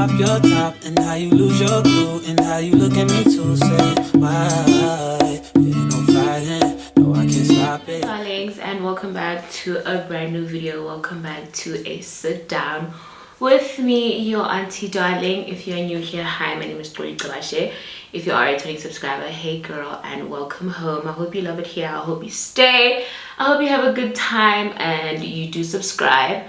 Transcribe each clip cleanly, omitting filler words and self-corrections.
drop your top, and how you lose your cool, and how you look at me to say why. Ain't no fighting, no I can't stop it. Darlings, and welcome back to a brand new video. Welcome back to a sit down with me, your auntie darling. If you're new here, hi, my name is Xoligcabashevlogs. If you are a returning subscriber, hey girl, and welcome home. I hope you love it here. I hope you stay. I hope you have a good time and you do subscribe.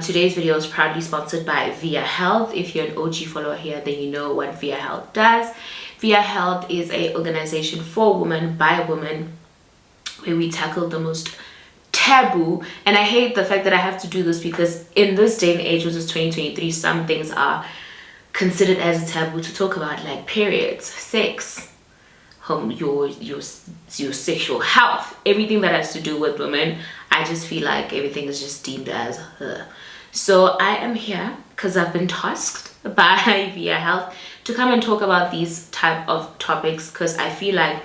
Today's video is proudly sponsored by Viya Health. If you're an OG follower here, then you know what Viya Health does. Viya Health is an organization for women by women, where we tackle the most taboo, and I hate the fact that I have to do this because in this day and age, which is 2023, some things are considered as a taboo to talk about, like periods, sex, your sexual health, everything that has to do with women. I just feel like everything is just deemed as so I am here because I've been tasked by Viya Health to come and talk about these type of topics, because I feel like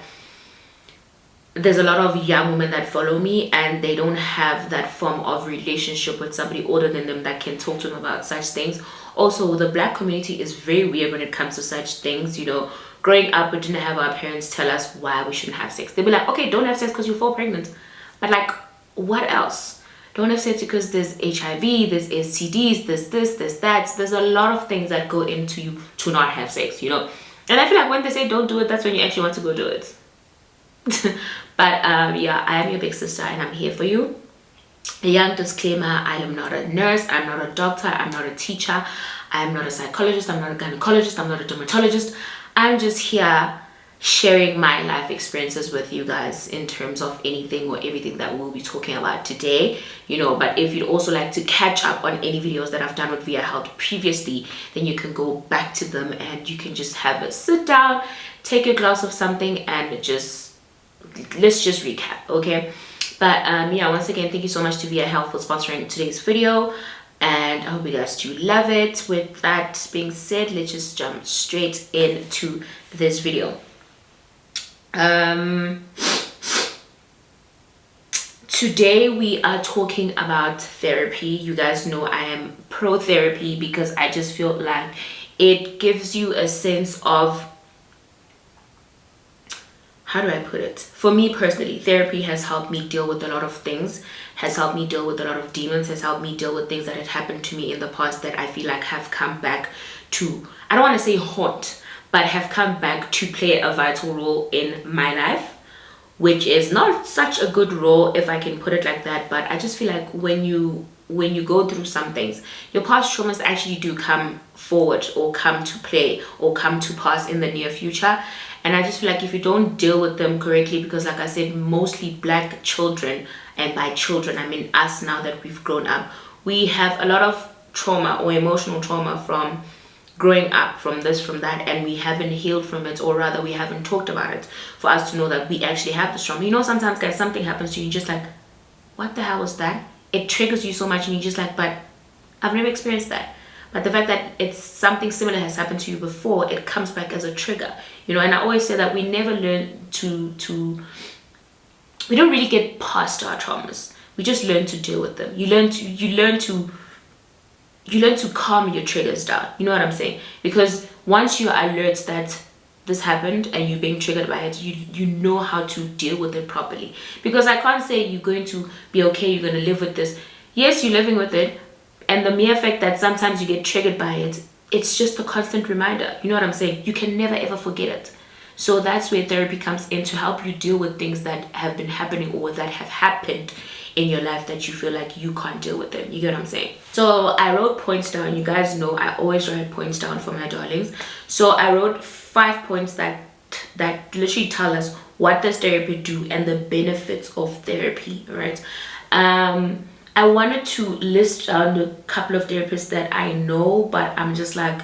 there's a lot of young women that follow me and they don't have that form of relationship with somebody older than them that can talk to them about such things. Also, the black community is very weird when it comes to such things. You know, growing up, we didn't have our parents tell us why we shouldn't have sex. They'd be like, okay, don't have sex because you fall pregnant. But like, what else? Don't have sex because there's HIV, there's STDs, there's this, there's that. There's a lot of things that go into you to not have sex, you know. And I feel like when they say don't do it, that's when you actually want to go do it. But yeah, I am your big sister and I'm here for you. A young disclaimer: I am not a nurse, I'm not a doctor, I'm not a teacher, I'm not a psychologist, I'm not a gynecologist, I'm not a dermatologist. I'm just here sharing my life experiences with you guys in terms of anything or everything that we'll be talking about today, you know. But if you'd also like to catch up on any videos that I've done with Viya Health previously, then you can go back to them and you can just have a sit down, take a glass of something, and let's just recap, okay? But yeah, once again, thank you so much to Viya Health for sponsoring today's video, and I hope you guys do love it. With that being said, let's just jump straight into this video. Today we are talking about therapy. You guys know I am pro therapy because I just feel like it gives you a sense of, how do I put it? For me personally, therapy has helped me deal with a lot of things, has helped me deal with a lot of demons, has helped me deal with things that had happened to me in the past that I feel like have come back to, I don't want to say haunt, but have come back to play a vital role in my life, which is not such a good role if I can put it like that. But I just feel like when you go through some things, your past traumas actually do come forward or come to play or come to pass in the near future. And I just feel like if you don't deal with them correctly, because like I said, mostly black children, and by children I mean us now that we've grown up, we have a lot of trauma or emotional trauma from growing up, from this, from that, and we haven't healed from it, or rather we haven't talked about it for us to know that we actually have this trauma. You know, sometimes guys, something happens to you, you're just like, what the hell was that? It triggers you so much and you're just like, but I've never experienced that. But the fact that it's something similar has happened to you before, it comes back as a trigger, you know. And I always say that we never learn we don't really get past our traumas. We just learn to deal with them. You learn to calm your triggers down. You know what I'm saying? Because once you're alert that this happened and you're being triggered by it, you know how to deal with it properly. Because I can't say you're going to be okay, you're going to live with this. Yes, you're living with it, and the mere fact that sometimes you get triggered by it, it's just a constant reminder. You know what I'm saying? You can never ever forget it. So that's where therapy comes in, to help you deal with things that have been happening or that have happened in your life that you feel like you can't deal with them. You get what I'm saying? So I wrote points down. You guys know I always write points down for my darlings. So I wrote 5 points that literally tell us what does therapy do and the benefits of therapy, right? I wanted to list down a couple of therapists that I know, but I'm just like,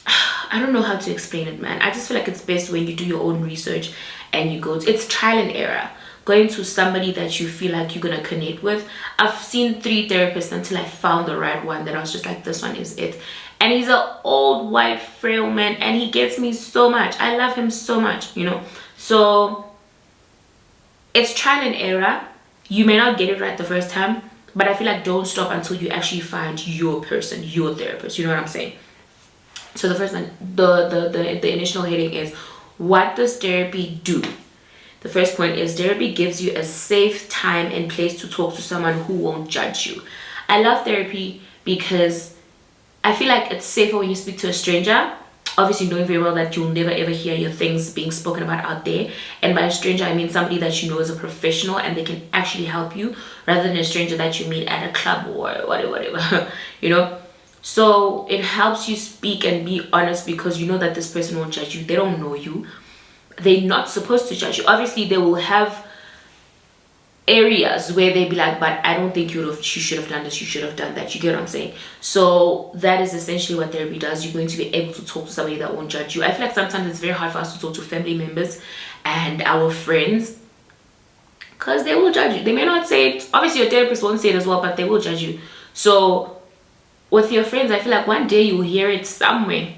I don't know how to explain it, man. I just feel like it's best when you do your own research and you go to, it's trial and error. Going to somebody that you feel like you're gonna connect with. I've seen 3 therapists until I found the right one that I was just like, this one is it. And he's an old white frail man and he gets me so much. I love him so much, you know. So it's trial and error. You may not get it right the first time, but I feel like don't stop until you actually find your person, your therapist. You know what I'm saying? So the first one, the initial heading is, what does therapy do? The first point is, therapy gives you a safe time and place to talk to someone who won't judge you. I love therapy because I feel like it's safer when you speak to a stranger, obviously knowing very well that you'll never ever hear your things being spoken about out there. And by a stranger, I mean somebody that you know is a professional and they can actually help you, rather than a stranger that you meet at a club or whatever, you know. So it helps you speak and be honest because you know that this person won't judge you. They don't know you. They're not supposed to judge you. Obviously, they will have areas where they be like, but I don't think you should have done this, you should have done that. You get what I'm saying? So that is essentially what therapy does. You're going to be able to talk to somebody that won't judge you. I feel like sometimes it's very hard for us to talk to family members and our friends because they will judge you. They may not say it. Obviously, your therapist won't say it as well, but they will judge you. So with your friends, I feel like one day you will hear it somewhere.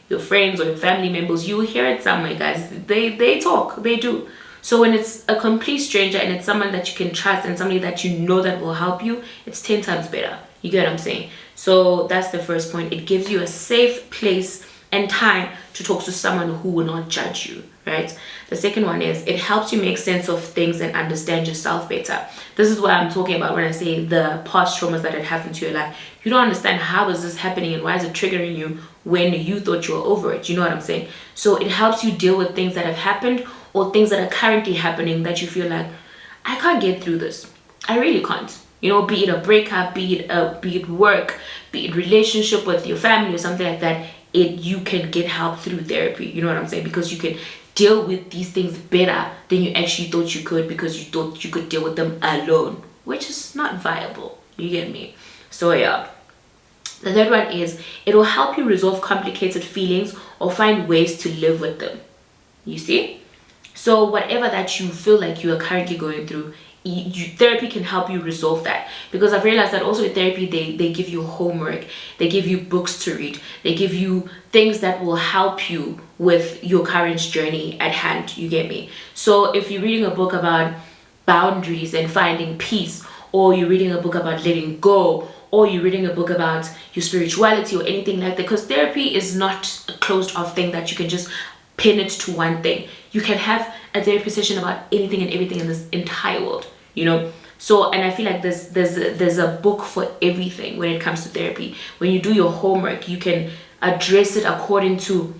Your friends or your family members, you will hear it somewhere, guys. They talk, they do. So when it's a complete stranger and it's someone that you can trust and somebody that you know that will help you, it's 10 times better. You get what I'm saying? So that's the first point. It gives you a safe place and time to talk to someone who will not judge you, right? The second one is, it helps you make sense of things and understand yourself better. This is what I'm talking about when I say the past traumas that had happened to your life. You don't understand how is this happening and why is it triggering you when you thought you were over it. You know what I'm saying? So it helps you deal with things that have happened or things that are currently happening that you feel like, I can't get through this. I really can't. You know, be it a breakup, be it work, be it relationship with your family or something like that. You can get help through therapy. You know what I'm saying? Because you can deal with these things better than you actually thought you could, because you thought you could deal with them alone, which is not viable. You get me? So yeah. The third one is, it will help you resolve complicated feelings or find ways to live with them. You see? So whatever that you feel like you are currently going through, therapy can help you resolve that. Because I've realized that also with therapy, they give you homework, they give you books to read, they give you things that will help you with your current journey at hand. You get me? So if you're reading a book about boundaries and finding peace, or you're reading a book about letting go, or you're reading a book about your spirituality or anything like that, because therapy is not a closed off thing that you can just pin it to one thing. You can have a therapy session about anything and everything in this entire world, you know. So, and I feel like there's a book for everything when it comes to therapy. When you do your homework, you can address it according to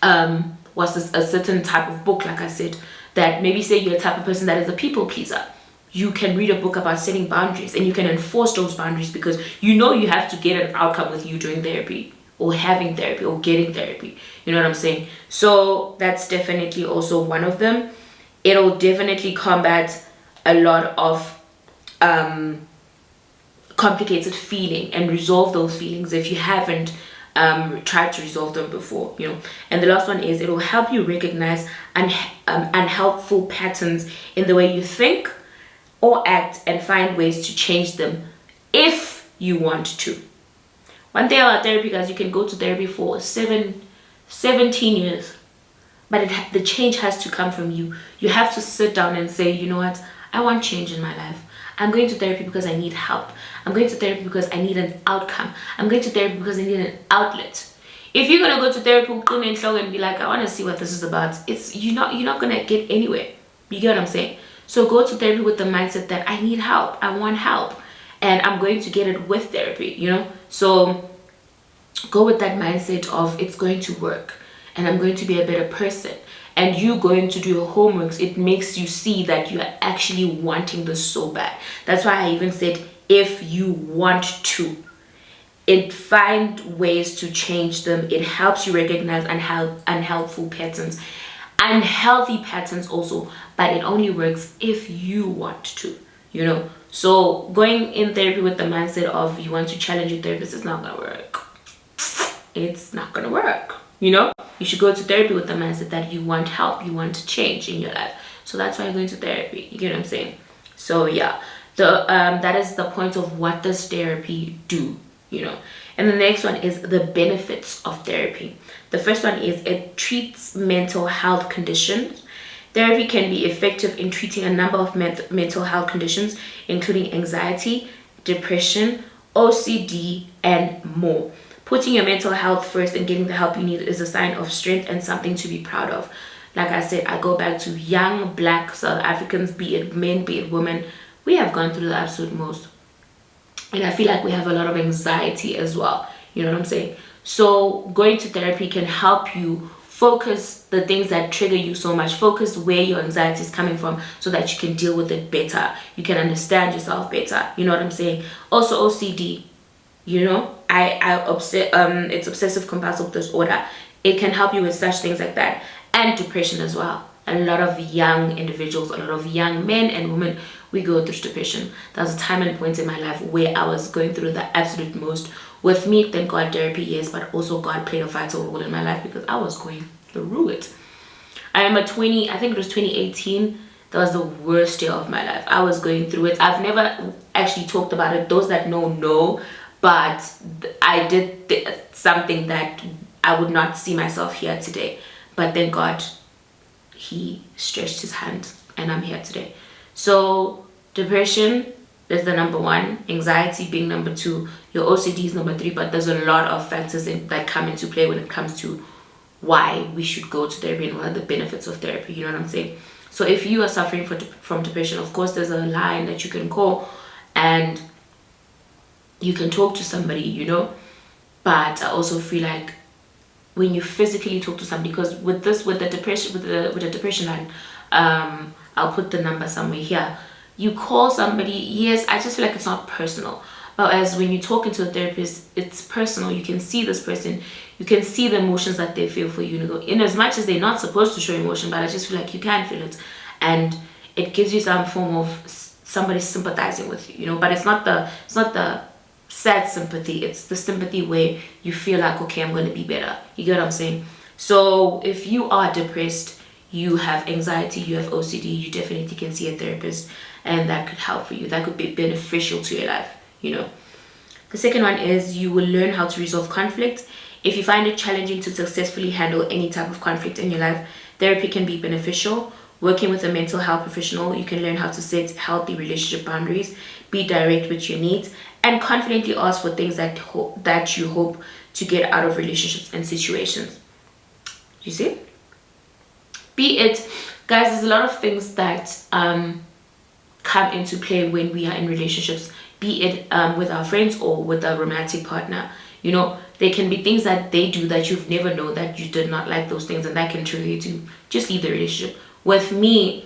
a certain type of book. Like I said, that maybe say you're a type of person that is a people pleaser, you can read a book about setting boundaries and you can enforce those boundaries, because you know you have to get an outcome with you doing therapy or having therapy or getting therapy. You know what I'm saying? So that's definitely also one of them. It'll definitely combat a lot of complicated feeling and resolve those feelings if you haven't tried to resolve them before, you know. And the last one is, it will help you recognize unhelpful patterns in the way you think or act and find ways to change them if you want to. One thing about therapy, guys, you can go to therapy for 17 years, but the change has to come from you. You have to sit down and say, you know what, I want change in my life. I'm going to therapy because I need help. I'm going to therapy because I need an outcome. I'm going to therapy because I need an outlet. If you're gonna go to therapy and be like, I want to see what this is about, you're not gonna get anywhere. You get what I'm saying? So go to therapy with the mindset that I need help, I want help, and I'm going to get it with therapy, you know. So go with that mindset of, it's going to work and I'm going to be a better person. And you going to do your homeworks, it makes you see that you are actually wanting this so bad. That's why I even said, if you want to, it find ways to change them. It helps you recognize unhelpful patterns, unhealthy patterns also, but it only works if you want to, you know. So going in therapy with the mindset of you want to challenge your therapist is not gonna work. It's not gonna work, you know. You should go to therapy with the mindset that you want help, you want to change in your life. So that's why you're going to therapy. You get what I'm saying? So yeah, that is the point of what does therapy do, you know. And the next one is the benefits of therapy. The first one is, it treats mental health conditions Therapy can be effective in treating a number of mental health conditions, including anxiety, depression, OCD, and more. Putting your mental health first and getting the help you need is a sign of strength and something to be proud of. Like I said, I go back to young Black South Africans, be it men, be it women. We have gone through the absolute most. And I feel like we have a lot of anxiety as well. You know what I'm saying? So going to therapy can help you focus the things that trigger you so much. Focus where your anxiety is coming from so that you can deal with it better. You can understand yourself better. You know what I'm saying? Also OCD. You know, it's obsessive compulsive disorder. It can help you with such things like that. And depression as well. A lot of young individuals, a lot of young men and women, we go through depression. There was a time and point in my life where I was going through the absolute most. With me, thank God, therapy, yes, but also God played a vital role in my life because I was going through it. I remember I think it was 2018, that was the worst year of my life. I was going through it. I've never actually talked about it. Those that know, but I did something that I would not see myself here today. But thank God, he stretched his hand and I'm here today. So depression is the number one, anxiety being number two, your OCD is number three, but there's a lot of factors that come into play when it comes to why we should go to therapy and what are the benefits of therapy. You know what I'm saying? So if you are suffering from depression, of course there's a line that you can call and you can talk to somebody, you know. But I also feel like when you physically talk to somebody, because with the depression line, I'll put the number somewhere here. You call somebody, yes, I just feel like it's not personal. But as when you talk into a therapist, it's personal. You can see this person, you can see the emotions that they feel for you. In as much as they're not supposed to show emotion, but I just feel like you can feel it, and it gives you some form of somebody sympathizing with you, you know. But it's not the sad sympathy, it's the sympathy where you feel like, okay, I'm going to be better. You get what I'm saying? So if you are depressed, you have anxiety, you have OCD, you definitely can see a therapist, and that could help for you. That could be beneficial to your life, you know. The second one is you will learn how to resolve conflict. If you find it challenging to successfully handle any type of conflict in your life, therapy can be beneficial. Working with a mental health professional, you can learn how to set healthy relationship boundaries, be direct with your needs, and confidently ask for things that you hope to get out of relationships and situations. You see? Be it, guys, there's a lot of things that come into play when we are in relationships, be it with our friends or with a romantic partner. You know, there can be things that they do that you've never known that you did not like those things, and that can trigger you to just leave the relationship. With me,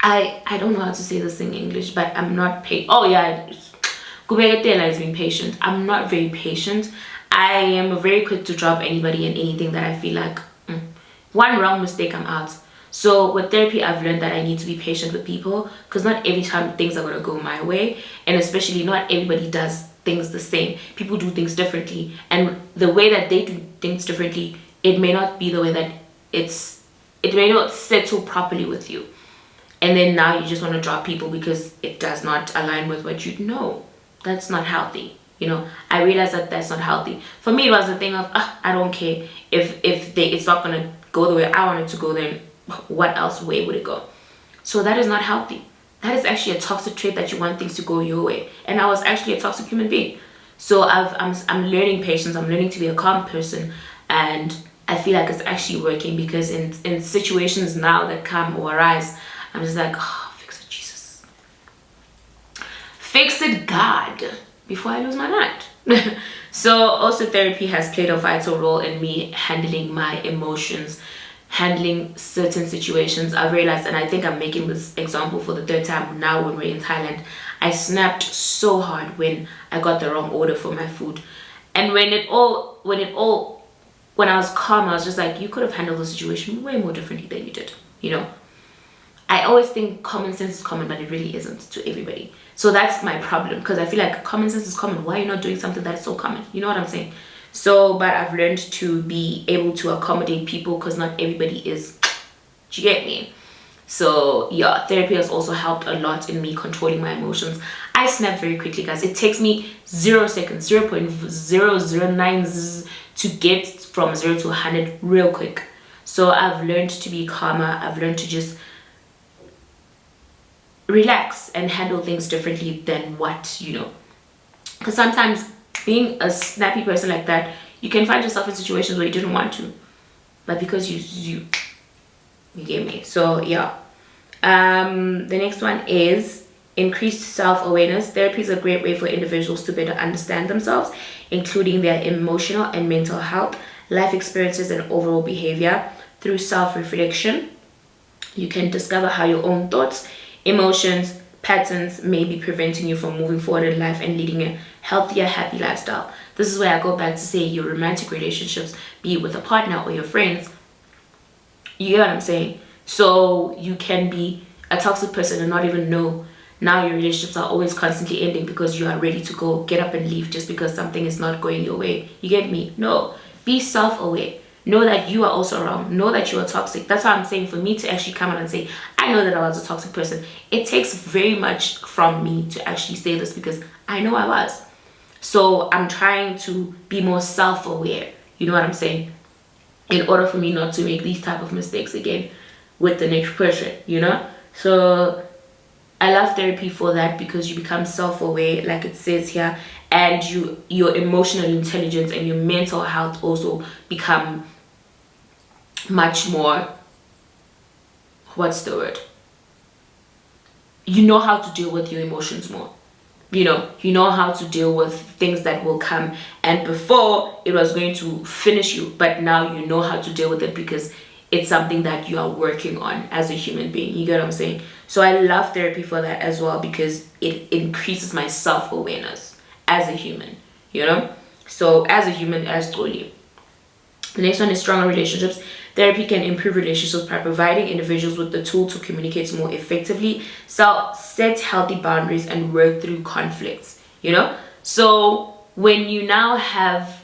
I don't know how to say this in English, but I'm not Kubeketela is being patient. I'm not very patient. I am very quick to drop anybody and anything that I feel like one wrong mistake, I'm out. So with therapy, I've learned that I need to be patient with people, because not every time things are going to go my way, and especially not everybody does things the same. People do things differently, and the way that they do things differently, it may not be the way that it may not settle properly with you, and then now you just want to drop people because it does not align with what you know. That's not healthy. You know, I realized that that's not healthy. For me, it was a thing of I don't care if it's not gonna go the way I want it to go, then what else way would it go? So that is not healthy. That is actually a toxic trait, that you want things to go your way, and I was actually a toxic human being. So I'm learning patience. I'm learning to be a calm person, and I feel like it's actually working, because in situations now that come or arise, I'm just like, fix it, Jesus. Fix it, God, before I lose my mind. So also therapy has played a vital role in me handling my emotions, handling certain situations. I've realized, and I think I'm making this example for the third time now when we're in Thailand, I snapped so hard when I got the wrong order for my food. And when I was calm, I was just like, you could have handled the situation way more differently than you did, you know. I always think common sense is common, but it really isn't to everybody. So that's my problem, because I feel like common sense is common. Why are you not doing something that is so common? You know what I'm saying? So, but I've learned to be able to accommodate people, because not everybody is, do you get me? So yeah, therapy has also helped a lot in me controlling my emotions. I snap very quickly, guys. It takes me 0 seconds, 0.009 to get from 0 to 100 real quick. So I've learned to be calmer. I've learned to just relax and handle things differently than what, because sometimes being a snappy person like that, you can find yourself in situations where you didn't want to, but because you get me. So yeah. The next one is increased self-awareness. Therapy is a great way for individuals to better understand themselves, including their emotional and mental health, life experiences, and overall behavior. Through self-reflection, you can discover how your own thoughts, emotions, patterns may be preventing you from moving forward in life and leading a healthier, happy lifestyle. This is where I go back to say your romantic relationships, be it with a partner or your friends, you get what I'm saying? So you can be a toxic person and not even know. Now your relationships are always constantly ending because you are ready to go get up and leave just because something is not going your way. You get me? No. Be self-aware. Know that you are also wrong. Know that you are toxic. That's why I'm saying, for me to actually come out and say, I know that I was a toxic person, it takes very much from me to actually say this because I know I was. So I'm trying to be more self-aware. You know what I'm saying? In order for me not to make these type of mistakes again with the next person, So I love therapy for that, because you become self-aware, like it says here, and your emotional intelligence and your mental health also become much more, what's the word? You know how to deal with your emotions more. You know how to deal with things that will come, and before it was going to finish you, but now you know how to deal with it because it's something that you are working on as a human being. You get what I'm saying? So I love therapy for that as well, because it increases my self-awareness as a human, So as a human, as Xoli. The next one is stronger relationships. Therapy can improve relationships by providing individuals with the tool to communicate more effectively, set healthy boundaries, and work through conflicts, So when you now have,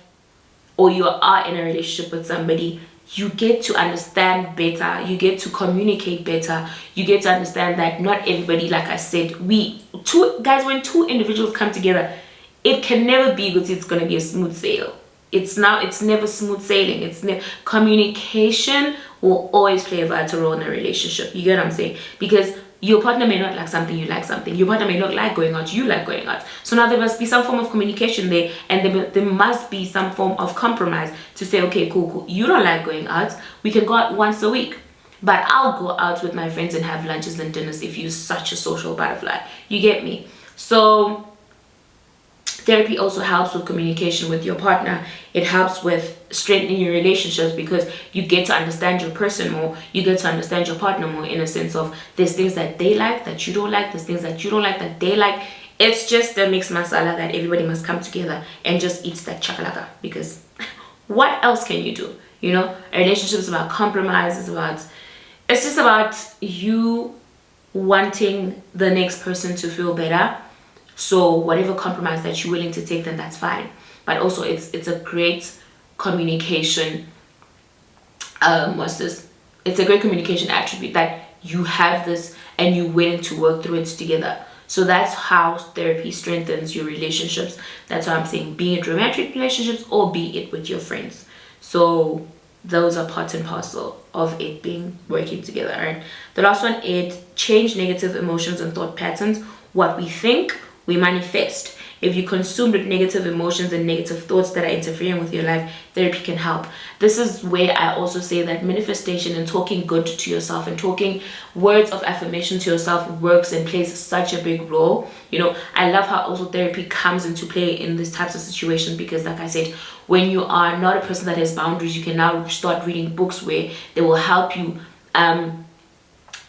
or you are in a relationship with somebody, you get to understand better, you get to communicate better, you get to understand that not everybody, like I said, when two individuals come together, it can never be because it's going to be a smooth sail. It's never smooth sailing. Communication will always play a vital role in a relationship. You get what I'm saying? Because your partner may not like something, you like something. Your partner may not like going out, you like going out. So now there must be some form of communication there, and there must be some form of compromise to say, okay, cool. You don't like going out. We can go out once a week. But I'll go out with my friends and have lunches and dinners if you're such a social butterfly. You get me? So therapy also helps with communication with your partner. It helps with strengthening your relationships because you get to understand your person more. You get to understand your partner more, in a sense of there's things that they like that you don't like. There's things that you don't like that they like. It's just a mixed masala that everybody must come together and just eat that chakalaka, because what else can you do? A relationship is about compromise. It's just about you wanting the next person to feel better. So whatever compromise that you're willing to take, then that's fine. But also it's a great communication, it's a great communication attribute that you have this and you're willing to work through it together. So that's how therapy strengthens your relationships. That's why I'm saying, be it romantic relationships or be it with your friends. So those are part and parcel of it being working together. Right? The last one is change negative emotions and thought patterns. What we think, we manifest. If you consumed with negative emotions and negative thoughts that are interfering with your life, therapy can help. This is where I also say that manifestation and talking good to yourself and talking words of affirmation to yourself works and plays such a big role. I love how also therapy comes into play in these types of situations, because like I said, when you are not a person that has boundaries, you can now start reading books where they will help you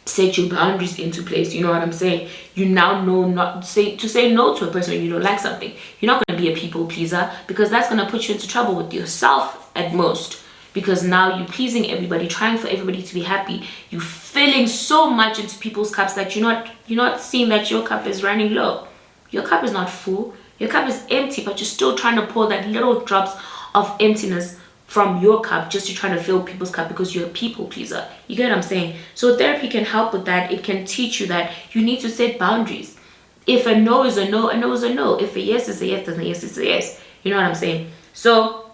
set your boundaries into place. You know what I'm saying? You now know not to say no to a person when you don't like something. You're not going to be a people pleaser, because that's going to put you into trouble with yourself at most, because now you're pleasing everybody, trying for everybody to be happy. You're filling so much into people's cups that you're not seeing that your cup is running low. Your cup is not full. Your cup is empty, but you're still trying to pour that little drops of emptiness from your cup just to try to fill people's cup because you're a people pleaser. You get what I'm saying? So therapy can help with that. It can teach you that you need to set boundaries. If a no is a no, a no is a no. If a yes is a yes, then a yes is a yes. You know what I'm saying? So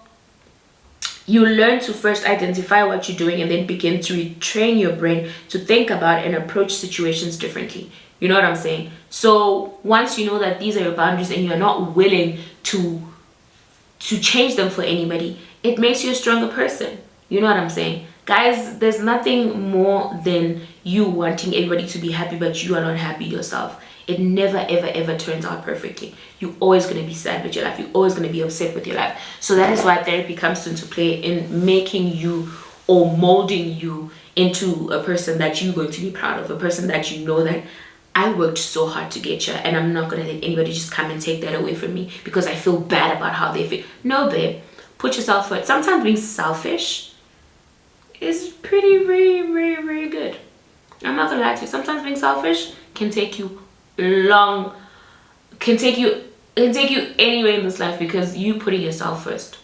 you learn to first identify what you're doing and then begin to retrain your brain to think about and approach situations differently. You know what I'm saying? So once you know that these are your boundaries and you're not willing to change them for anybody, it makes you a stronger person. You know what I'm saying? Guys, there's nothing more than you wanting everybody to be happy but you are not happy yourself. It never ever ever turns out perfectly. You're always going to be sad with your life. You're always going to be upset with your life. So that is why therapy comes into play in making you or molding you into a person that you're going to be proud of, a person that you know that I worked so hard to get here, and I'm not going to let anybody just come and take that away from me because I feel bad about how they feel. No, babe. Put yourself first. Sometimes being selfish is pretty, very, very, very good. I'm not going to lie to you. Sometimes being selfish can take you can take you anywhere in this life because you putting yourself first.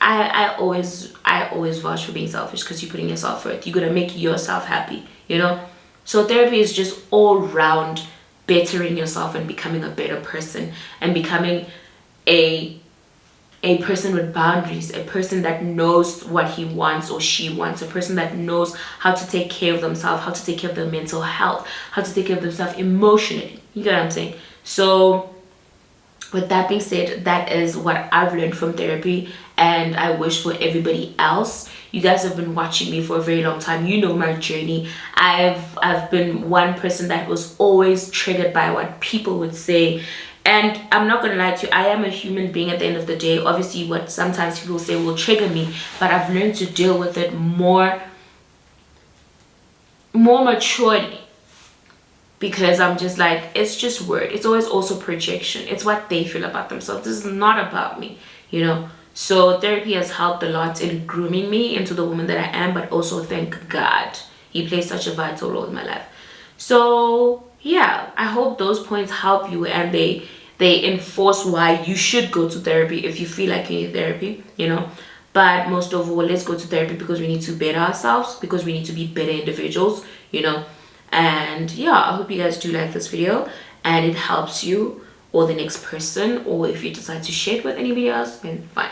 I always vouch for being selfish because you're putting yourself first. You're going to make yourself happy, you know? So therapy is just all round bettering yourself and becoming a better person and becoming a person with boundaries, a person that knows what he wants or she wants, a person that knows how to take care of themselves, how to take care of their mental health, how to take care of themselves emotionally. You get what I'm saying? So with that being said, that is what I've learned from therapy, and I wish for everybody else. You guys have been watching me for a very long time. You know my journey. I've been one person that was always triggered by what people would say. And I'm not gonna lie to you, I am a human being at the end of the day. Obviously, what sometimes people say will trigger me, but I've learned to deal with it more maturely. Because I'm just like, it's just word. It's always also projection. It's what they feel about themselves. This is not about me, you know. So therapy has helped a lot in grooming me into the woman that I am, but also thank God he plays such a vital role in my life. So yeah, I hope those points help you and they enforce why you should go to therapy if you feel like you need therapy, you know. But most of all, let's go to therapy because we need to better ourselves, because we need to be better individuals, you know. And yeah, I hope you guys do like this video and it helps you or the next person, or if you decide to share it with anybody else, then fine.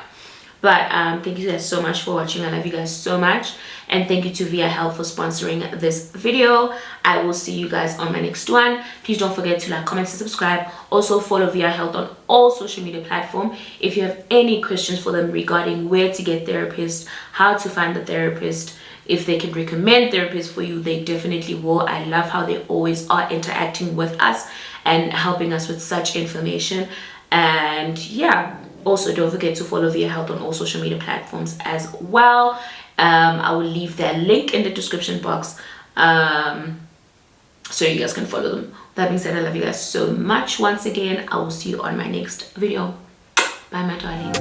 But thank you guys so much for watching. I love you guys so much, and thank you to Viya Health for sponsoring this video. I will see you guys on my next one. Please don't forget to like, comment, and subscribe. Also follow Viya Health on all social media platforms. If you have any questions for them regarding where to get therapists, how to find the therapist, if they can recommend therapists for you, they definitely will. I love how they always are interacting with us and helping us with such information. And yeah, also don't forget to follow Viya Health on all social media platforms as well. I will leave their link in the description box so you guys can follow them. That being said, I love you guys so much. Once again, I will see you on my next video. Bye, my darling.